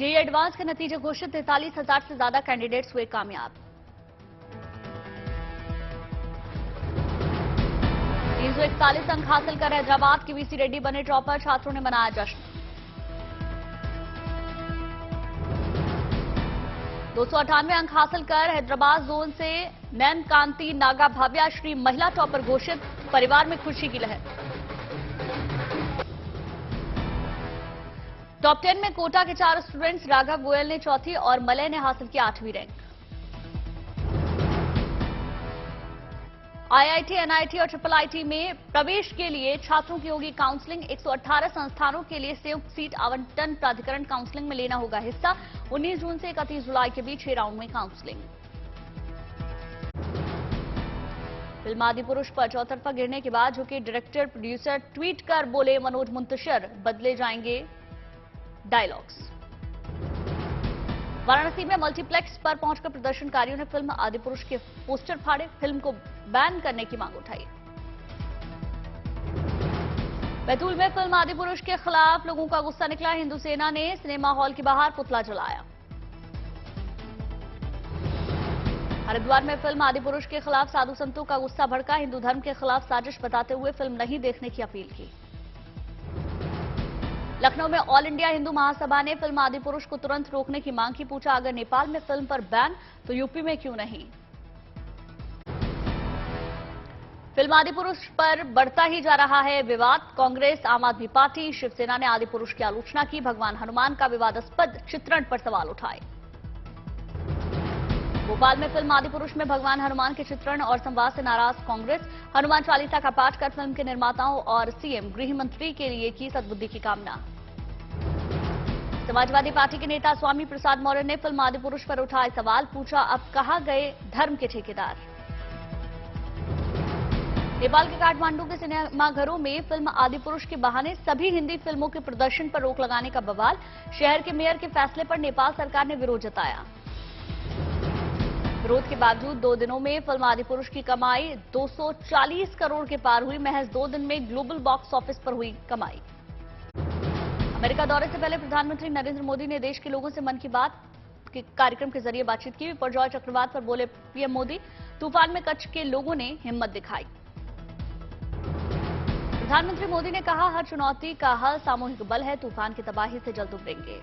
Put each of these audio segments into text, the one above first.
JEE advance के नतीजे घोषित, 43,000 से ज्यादा कैंडिडेट्स हुए कामयाब। 341 अंक हासिल कर हैदराबाद के वीसी रेड्डी बने टॉपर, छात्रों ने मनाया जश्न। 298 अंक हासिल कर हैदराबाद जोन से नैन कांति नागा भाव्याश्री महिला टॉपर घोषित, परिवार में खुशी की लहर। टॉप 10 में कोटा के 4 स्टूडेंट्स, राघव गोयल ने चौथी और मलय ने हासिल किया 8वीं रैंक। आईआईटी, एनआईटी और ट्रिपल आईटी में प्रवेश के लिए छात्रों की होगी काउंसलिंग। 118 संस्थानों के लिए संयुक्त सीट आवंटन प्राधिकरण काउंसलिंग में लेना होगा हिस्सा। 19 जून से 31 जुलाई के बीच 6 राउंड में काउंसलिंग। फिल्म आदिपुरुष पर चौतरफा गिरने के बाद झुके डायरेक्टर प्रोड्यूसर, ट्वीट कर बोले मनोज मुंतशिर, बदले जाएंगे डायलॉग्स। वाराणसी में मल्टीप्लेक्स पर पहुंचकर प्रदर्शनकारियों ने फिल्म आदिपुरुष के पोस्टर फाड़े, फिल्म को बैन करने की मांग उठाई। बैतूल में फिल्म आदिपुरुष के खिलाफ लोगों का गुस्सा निकला, हिंदू सेना ने सिनेमा हॉल के बाहर पुतला जलाया। हरिद्वार में फिल्म आदिपुरुष के खिलाफ साधु संतों का गुस्सा भड़का, हिंदू धर्म के खिलाफ साजिश बताते हुए फिल्म नहीं देखने की अपील की। लखनऊ में ऑल इंडिया हिंदू महासभा ने फिल्म आदिपुरुष को तुरंत रोकने की मांग की, पूछा अगर नेपाल में फिल्म पर बैन तो यूपी में क्यों नहीं। फिल्म आदिपुरुष पर बढ़ता ही जा रहा है विवाद, कांग्रेस, आम आदमी पार्टी, शिवसेना ने आदिपुरुष की आलोचना की, भगवान हनुमान का विवादास्पद चित्रण पर सवाल उठाए। भोपाल में फिल्म आदिपुरुष में भगवान हनुमान के चित्रण और संवाद से नाराज कांग्रेस, हनुमान चालीसा का पाठ कर फिल्म के निर्माताओं और सीएम गृह मंत्री के लिए की सद्बुद्धि की कामना। समाजवादी पार्टी के नेता स्वामी प्रसाद मौर्य ने फिल्म आदिपुरुष पर उठाए सवाल, पूछा अब कहां गए धर्म के ठेकेदार। नेपाल के काठमांडू के सिनेमाघरों में फिल्म आदिपुरुष के बहाने सभी हिंदी फिल्मों के प्रदर्शन पर रोक लगाने का बवाल, शहर के मेयर के फैसले पर नेपाल सरकार ने विरोध जताया। विरोध के बावजूद 2 दिनों में फिल्म आदिपुरुष की कमाई 240 करोड़ के पार हुई, महज 2 दिन में ग्लोबल बॉक्स ऑफिस पर हुई कमाई। अमेरिका दौरे से पहले प्रधानमंत्री नरेंद्र मोदी ने देश के लोगों से मन की बात के कार्यक्रम के जरिए बातचीत की। विपर्जॉय चक्रवात पर बोले पीएम मोदी, तूफान में कच्छ के लोगों ने हिम्मत दिखाई। प्रधानमंत्री मोदी ने कहा हर चुनौती का हल सामूहिक बल है, तूफान की तबाही से जल्द उबरेंगे।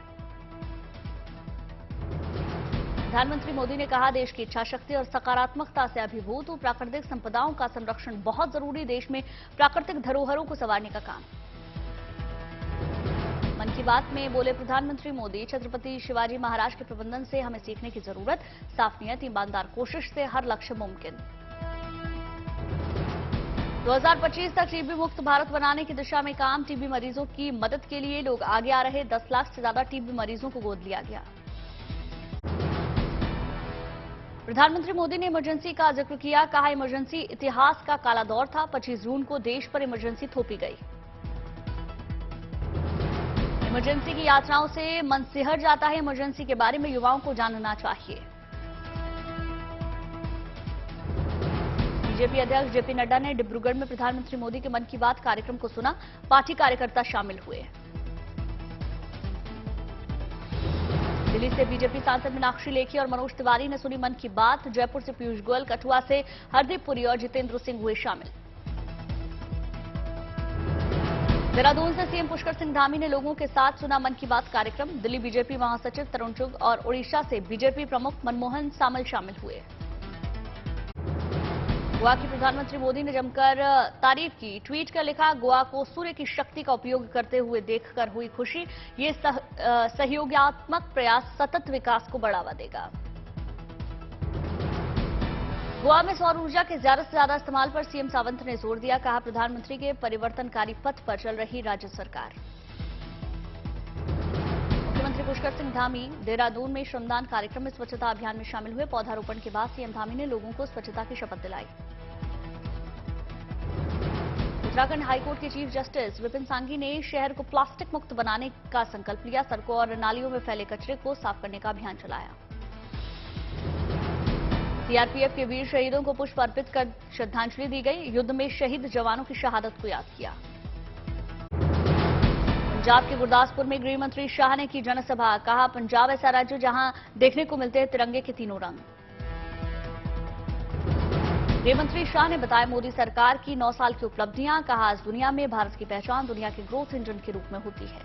प्रधानमंत्री मोदी ने कहा देश की इच्छा शक्ति और सकारात्मकता से अभिभूत हूं, प्राकृतिक संपदाओं का संरक्षण बहुत जरूरी, देश में प्राकृतिक धरोहरों को संवारने का काम। मन की बात में बोले प्रधानमंत्री मोदी, छत्रपति शिवाजी महाराज के प्रबंधन से हमें सीखने की जरूरत, साफ नियत, ईमानदार कोशिश से हर लक्ष्य मुमकिन। 2025 तक टीबी मुक्त भारत बनाने की दिशा में काम, टीबी मरीजों की मदद के लिए लोग आगे आ रहे, 10 लाख से ज्यादा टीबी मरीजों को गोद लिया गया। प्रधानमंत्री मोदी ने इमरजेंसी का जिक्र किया, कहा इमरजेंसी इतिहास का काला दौर था, 25 जून को देश पर इमरजेंसी थोपी गई। इमरजेंसी की यात्राओं से मन सिहर जाता है, इमरजेंसी के बारे में युवाओं को जानना चाहिए। बीजेपी अध्यक्ष जेपी नड्डा ने डिब्रूगढ़ में प्रधानमंत्री मोदी के मन की बात कार्यक्रम को सुना, पार्टी कार्यकर्ता शामिल हुए। दिल्ली से बीजेपी सांसद मीनाक्षी लेखी और मनोज तिवारी ने सुनी मन की बात, जयपुर से पीयूष गोयल, कठुआ से हरदीप पुरी और जितेंद्र सिंह हुए शामिल। देहरादून से सीएम पुष्कर सिंह धामी ने लोगों के साथ सुना मन की बात कार्यक्रम, दिल्ली बीजेपी महासचिव तरुण चुग और ओडिशा से बीजेपी प्रमुख मनमोहन सामल शामिल हुए। गोवा की प्रधानमंत्री मोदी ने जमकर तारीफ की, ट्वीट कर लिखा गोवा को सूर्य की शक्ति का उपयोग करते हुए देखकर हुई खुशी, ये सहयोगात्मक प्रयास सतत विकास को बढ़ावा देगा। गोवा में सौर ऊर्जा के ज्यादा से ज्यादा इस्तेमाल पर सीएम सावंत ने जोर दिया, कहा प्रधानमंत्री के परिवर्तनकारी पथ पर चल रही राज्य सरकार। मुख्यमंत्री पुष्कर सिंह धामी देहरादून में श्रमदान कार्यक्रम में स्वच्छता अभियान में शामिल हुए, पौधारोपण के बाद सीएम धामी ने लोगों को स्वच्छता की शपथ दिलाई। उत्तराखंड हाईकोर्ट के चीफ जस्टिस विपिन सांघी ने शहर को प्लास्टिक मुक्त बनाने का संकल्प लिया, सड़कों और नालियों में फैले कचरे को साफ करने का अभियान चलाया। सीआरपीएफ के वीर शहीदों को पुष्प अर्पित कर श्रद्धांजलि दी गई, युद्ध में शहीद जवानों की शहादत को याद किया। पंजाब के गुरदासपुर में गृह मंत्री शाह ने की जनसभा। कहा, पंजाब ऐसा राज्य जहां देखने को मिलते हैं तिरंगे के तीनों रंग। गृह मंत्री शाह ने बताया मोदी सरकार की 9 साल की उपलब्धियां। कहा, आज दुनिया में भारत की पहचान दुनिया के ग्रोथ इंजन के रूप में होती है।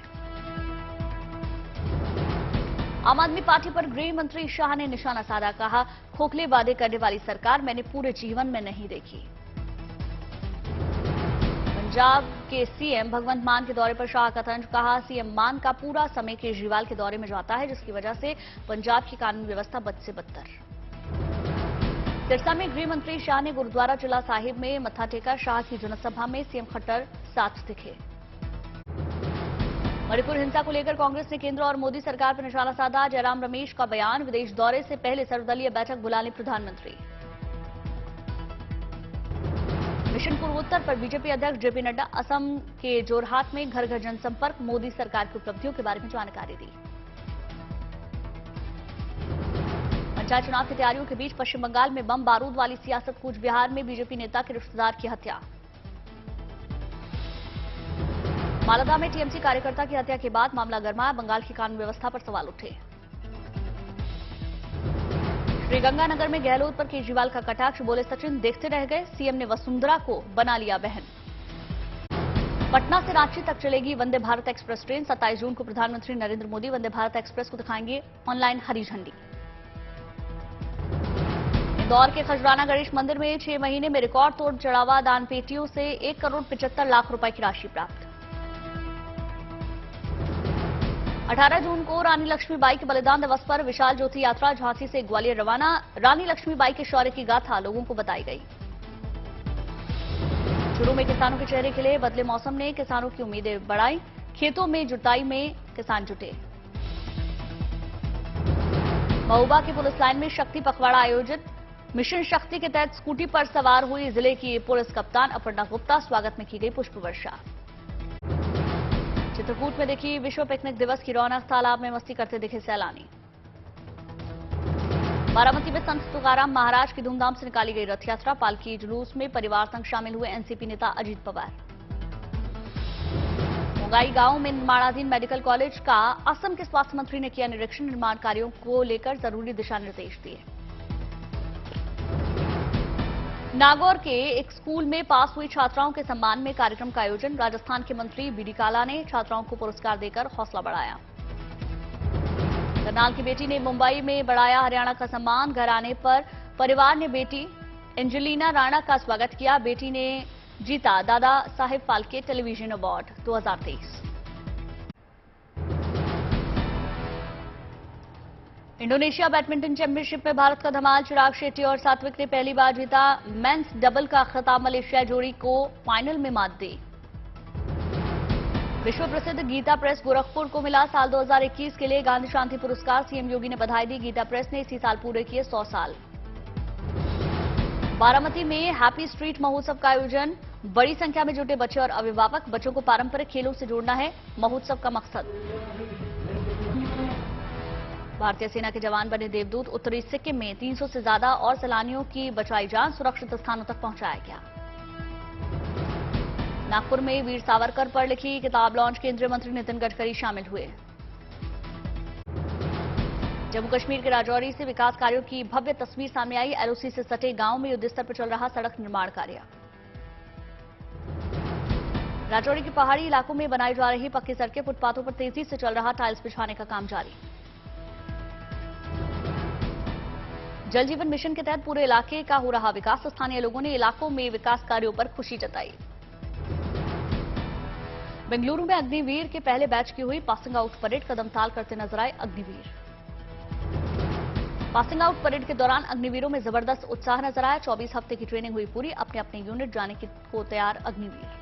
आम आदमी पार्टी पर गृह मंत्री शाह ने निशाना साधा। कहा, खोखले वादे करने वाली सरकार मैंने पूरे जीवन में नहीं देखी। पंजाब के सीएम भगवंत मान के दौरे पर शाह का तंज। कहा, सीएम मान का पूरा समय केजरीवाल के दौरे में जाता है, जिसकी वजह से पंजाब की कानून व्यवस्था बद से बदतर। सिरसा में गृह मंत्री शाह ने गुरुद्वारा चिला साहिब में मत्था टेका। शाह की जनसभा में सीएम खट्टर साथ दिखे। मणिपुर हिंसा को लेकर कांग्रेस ने केंद्र और मोदी सरकार पर निशाना साधा। जयराम रमेश का बयान, विदेश दौरे से पहले सर्वदलीय बैठक बुला लें प्रधानमंत्री। मिशन पूर्वोत्तर पर बीजेपी अध्यक्ष जेपी नड्डा असम के जोरहाट में घर घर जनसंपर्क, मोदी सरकार की उपलब्धियों के बारे में जानकारी दी। पंचायत चुनाव की तैयारियों के बीच पश्चिम बंगाल में बम बारूद वाली सियासत। कूच बिहार में बीजेपी नेता के रिश्तेदार की हत्या। मालदा में टीएमसी कार्यकर्ता की हत्या के बाद मामला गरमाया। बंगाल की कानून व्यवस्था पर सवाल उठे। श्रीगंगानगर में गहलोत पर केजरीवाल का कटाक्ष। बोले, सचिन देखते रह गए, सीएम ने वसुंधरा को बना लिया बहन। पटना से रांची तक चलेगी वंदे भारत एक्सप्रेस ट्रेन। 27 जून को प्रधानमंत्री नरेंद्र मोदी वंदे भारत एक्सप्रेस को दिखाएंगे ऑनलाइन हरी झंडी। इंदौर के खजराना गणेश मंदिर में 6 महीने में रिकॉर्ड तोड़ चढ़ावा। दान पेटियों से 1 करोड़ 75 लाख रुपए की राशि प्राप्त। 18 जून को रानी लक्ष्मीबाई के बलिदान दिवस पर विशाल ज्योति यात्रा झांसी से ग्वालियर रवाना। रानी लक्ष्मीबाई के शौर्य की गाथा लोगों को बताई गई। चूरू में किसानों के चेहरे खिले। बदले मौसम ने किसानों की उम्मीदें बढ़ाई। खेतों में जुताई में किसान जुटे। महोबा की पुलिस लाइन में शक्ति पखवाड़ा आयोजित। मिशन शक्ति के तहत स्कूटी पर सवार हुई जिले की पुलिस कप्तान अपर्णा गुप्ता। स्वागत में की गई पुष्प वर्षा। चित्रकूट में देखी विश्व पिकनिक दिवस की रौनक। तालाब में मस्ती करते दिखे सैलानी। बारामती में संत तुकाराम महाराज की धूमधाम से निकाली गई रथ यात्रा। पालकी जुलूस में परिवार संग शामिल हुए एनसीपी नेता अजीत पवार। मोगाई गांव में निर्माणाधीन मेडिकल कॉलेज का असम के स्वास्थ्य मंत्री ने किया निरीक्षण। निर्माण कार्यों को लेकर जरूरी दिशा निर्देश दिए। नागौर के एक स्कूल में पास हुई छात्राओं के सम्मान में कार्यक्रम का आयोजन। राजस्थान के मंत्री बीडी काला ने छात्राओं को पुरस्कार देकर हौसला बढ़ाया। करनाल की बेटी ने मुंबई में बढ़ाया हरियाणा का सम्मान। घर आने पर परिवार ने बेटी एंजेलिना राणा का स्वागत किया। बेटी ने जीता Dadasaheb Phalke television award 2023। Indonesia badminton championship में भारत का धमाल। चिराग शेट्टी और सात्विक ने पहली बार जीता। मेंस डबल का खिताब मलेशिया जोड़ी को फाइनल में मात दी। विश्व प्रसिद्ध गीता प्रेस गोरखपुर को मिला साल 2021 के लिए गांधी शांति पुरस्कार। सीएम योगी ने बधाई दी। गीता प्रेस ने इसी साल पूरे किए 100 साल। बारामती में हैप्पी स्ट्रीट महोत्सव का आयोजन। बड़ी संख्या में जुटे बच्चे और अभिभावक। बच्चों को पारंपरिक खेलों से जोड़ना है महोत्सव का मकसद। भारतीय सेना के जवान बने देवदूत। उत्तरी सिक्किम में 300 से ज्यादा और सैलानियों की बचाई जान। सुरक्षित स्थानों तक पहुंचाया गया। नागपुर में वीर सावरकर पर लिखी किताब लॉन्च। केंद्रीय मंत्री नितिन गडकरी शामिल हुए। जम्मू कश्मीर के राजौरी से विकास कार्यों की भव्य तस्वीर सामने आई। एलओसी से सटे गांव में युद्ध स्तर पर चल रहा सड़क निर्माण कार्य। राजौरी के पहाड़ी इलाकों में बनाई जा रही पक्की सड़कें। फुटपाथों पर तेजी से चल रहा टाइल्स बिछाने का काम जारी। जल जीवन मिशन के तहत पूरे इलाके का हो रहा विकास। स्थानीय लोगों ने इलाकों में विकास कार्यों पर खुशी जताई। बेंगलुरु में अग्निवीर के पहले बैच की हुई पासिंग आउट परेड। कदमताल करते नजर आए अग्निवीर। पासिंग आउट परेड के दौरान अग्निवीरों में जबरदस्त उत्साह नजर आया। 24 हफ्ते की ट्रेनिंग हुई पूरी। अपने अपने यूनिट जाने को तैयार अग्निवीर।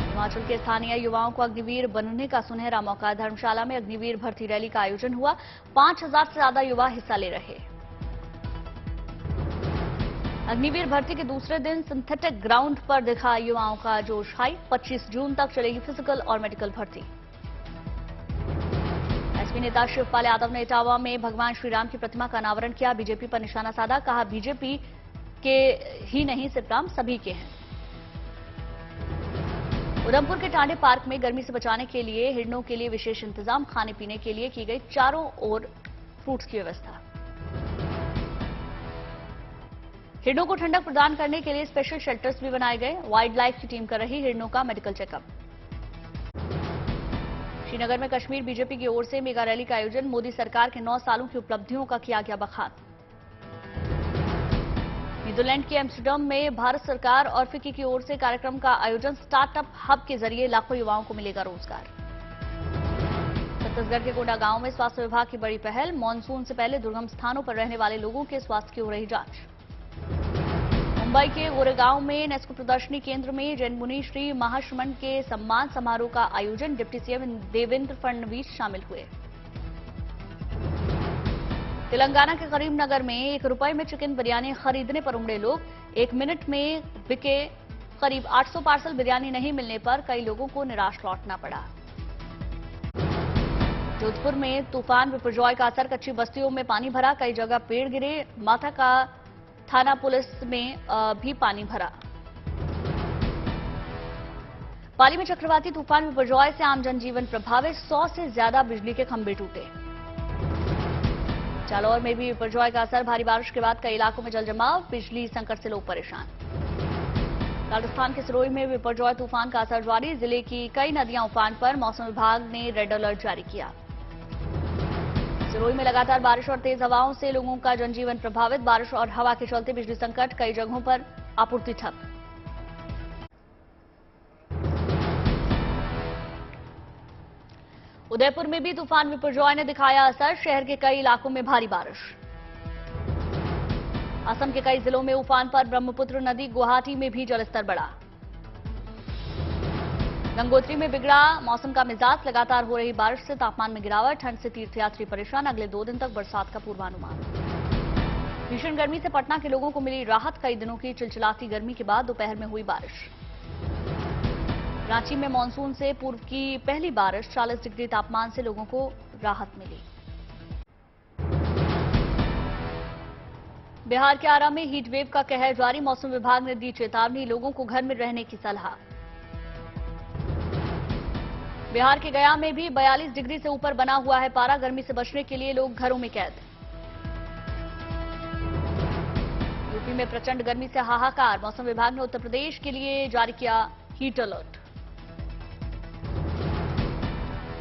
हिमाचल के स्थानीय युवाओं को अग्निवीर बनने का सुनहरा मौका। धर्मशाला में अग्निवीर भर्ती रैली का आयोजन हुआ। 5000 से ज्यादा युवा हिस्सा ले रहे। अग्निवीर भर्ती के दूसरे दिन सिंथेटिक ग्राउंड पर दिखा युवाओं का जोश हाई। 25 जून तक चलेगी फिजिकल और मेडिकल भर्ती। एसपी नेता शिवपाल यादव ने इटावा में भगवान श्रीराम की प्रतिमा का अनावरण किया। बीजेपी पर निशाना साधा। कहा, बीजेपी के ही नहीं सिर्फ राम सभी के हैं। उधमपुर के टांडे पार्क में गर्मी से बचाने के लिए हिरणों के लिए विशेष इंतजाम, खाने पीने के लिए की गई चारों ओर फ्रूट्स की व्यवस्था। हिरणों को ठंडक प्रदान करने के लिए स्पेशल शेल्टर्स भी बनाए गए। वाइल्ड लाइफ की टीम कर रही हिरणों का मेडिकल चेकअप। श्रीनगर में कश्मीर बीजेपी की ओर से मेगा रैली का आयोजन, मोदी सरकार के 9 सालों की उपलब्धियों का किया गया बखान। नीदरलैंड के एम्स्टर्डम में भारत सरकार और फिक्की की ओर से कार्यक्रम का आयोजन, स्टार्टअप हब के जरिए लाखों युवाओं को मिलेगा रोजगार। छत्तीसगढ़ के कोंडा गांव में स्वास्थ्य विभाग की बड़ी पहल, मानसून से पहले दुर्गम स्थानों पर रहने वाले लोगों के स्वास्थ्य की हो रही जांच। मुंबई के गोरेगांव में नेस्को प्रदर्शनी केंद्र में जैन मुनि श्री महाश्रमण के सम्मान समारोह का आयोजन, डिप्टी सीएम देवेंद्र फडणवीस शामिल हुए। तेलंगाना के करीमनगर में 1 रुपए में चिकन बिरयानी खरीदने पर उमड़े लोग। 1 मिनट में बिके करीब 800 पार्सल बिरयानी नहीं मिलने पर कई लोगों को निराश लौटना पड़ा। जोधपुर में तूफान बिपरजॉय का असर, कच्ची बस्तियों में पानी भरा, कई जगह पेड़ गिरे। माथा का थाना पुलिस में भी पानी भरा। पाली में चक्रवाती तूफान बिपरजॉय से आम जनजीवन प्रभावित, 100 से ज्यादा बिजली के खंभे टूटे। जालौर में भी बिपरजॉय का असर, भारी बारिश के बाद कई इलाकों में जलजमाव, बिजली संकट से लोग परेशान। राजस्थान के सिरोही में बिपरजॉय तूफान का असर जारी, जिले की कई नदियां उफान पर, मौसम विभाग ने रेड अलर्ट जारी किया। सिरोही में लगातार बारिश और तेज हवाओं से लोगों का जनजीवन प्रभावित, बारिश और हवा के चलते बिजली संकट, कई जगहों पर आपूर्ति ठप। उदयपुर में भी तूफान बिपरजॉय ने दिखाया असर, शहर के कई इलाकों में भारी बारिश। असम के कई जिलों में उफान पर, ब्रह्मपुत्र नदी, गुवाहाटी में भी जलस्तर बढ़ा। गंगोत्री में बिगड़ा मौसम का मिजाज, लगातार हो रही बारिश से तापमान में गिरावट, ठंड से तीर्थयात्री परेशान, अगले 2 दिन तक बरसात का पूर्वानुमान। भीषण गर्मी से पटना के लोगों को मिली राहत, कई दिनों की चिलचिलाती गर्मी के बाद दोपहर में हुई बारिश। रांची में मानसून से पूर्व की पहली बारिश, 40 डिग्री तापमान से लोगों को राहत मिली। बिहार के आरा में हीट वेव का कहर जारी, मौसम विभाग ने दी चेतावनी, लोगों को घर में रहने की सलाह। बिहार के गया में भी 42 डिग्री से ऊपर बना हुआ है पारा, गर्मी से बचने के लिए लोग घरों में कैद। यूपी में प्रचंड गर्मी से हाहाकार, मौसम विभाग ने उत्तर प्रदेश के लिए जारी किया हीट अलर्ट।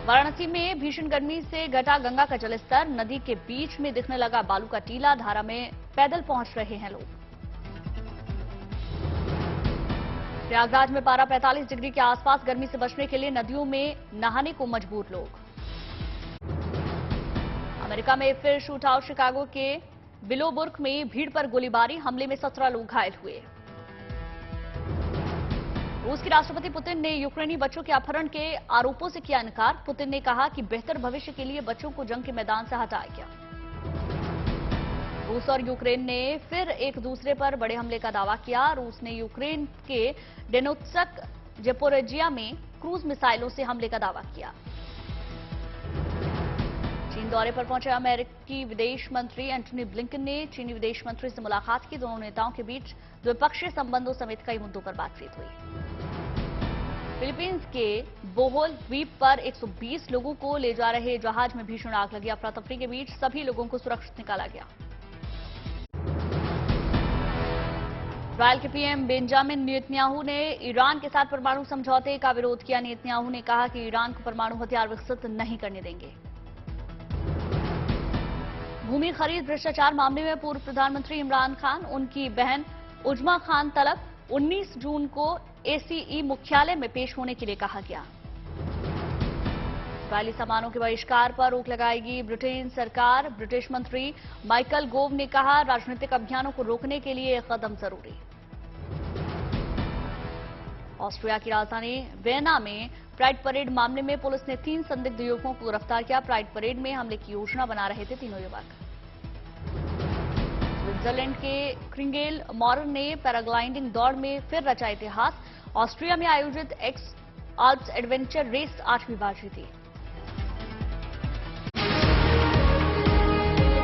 वाराणसी में भीषण गर्मी से घटा गंगा का जलस्तर, नदी के बीच में दिखने लगा बालू का टीला, धारा में पैदल पहुंच रहे हैं लोग। प्रयागराज में पारा 45 डिग्री के आसपास, गर्मी से बचने के लिए नदियों में नहाने को मजबूर लोग। अमेरिका में फिर शूटआउट, शिकागो के बिलोबुर्ग में भीड़ पर गोलीबारी, हमले में 17 लोग घायल हुए। रूस के राष्ट्रपति पुतिन ने यूक्रेनी बच्चों के अपहरण के आरोपों से किया इनकार। पुतिन ने कहा कि बेहतर भविष्य के लिए बच्चों को जंग के मैदान से हटाया गया। रूस और यूक्रेन ने फिर एक दूसरे पर बड़े हमले का दावा किया। रूस ने यूक्रेन के डेनोत्स्क, जेपोरोजिया में क्रूज मिसाइलों से हमले का दावा किया। चीन दौरे पर पहुंचे अमेरिकी विदेश मंत्री एंटनी ब्लिंकन ने चीनी विदेश मंत्री से मुलाकात की। दोनों नेताओं के बीच द्विपक्षीय संबंधों समेत कई मुद्दों पर बातचीत हुई। फिलीपींस के बोहोल द्वीप पर 120 लोगों को ले जा रहे जहाज में भीषण आग लगी। अफरा तफरी के बीच सभी लोगों को सुरक्षित निकाला गया। इस्रायल के पीएम बेंजामिन नेतन्याहू ने ईरान के साथ परमाणु समझौते का विरोध किया। नेतन्याहू ने कहा कि ईरान को परमाणु हथियार विकसित नहीं करने देंगे। भूमि खरीद भ्रष्टाचार मामले में पूर्व प्रधानमंत्री इमरान खान, उनकी बहन उजमा खान तलब 19 जून को एसीई मुख्यालय में पेश होने के लिए कहा गया। इस्रायली सामानों के बहिष्कार पर रोक लगाएगी ब्रिटेन सरकार। ब्रिटिश मंत्री माइकल गोव ने कहा, राजनीतिक अभियानों को रोकने के लिए एक कदम जरूरी। ऑस्ट्रिया की राजधानी वियना में प्राइड परेड मामले में पुलिस ने 3 संदिग्ध युवकों को गिरफ्तार किया। प्राइड परेड में हमले की योजना बना रहे थे तीनों युवक। स्विट्जरलैंड के क्रिंगेल मॉरन ने पैराग्लाइडिंग दौड़ में फिर रचा इतिहास। ऑस्ट्रिया में आयोजित एक्स आल्प्स एडवेंचर रेस 8वीं बार जीती।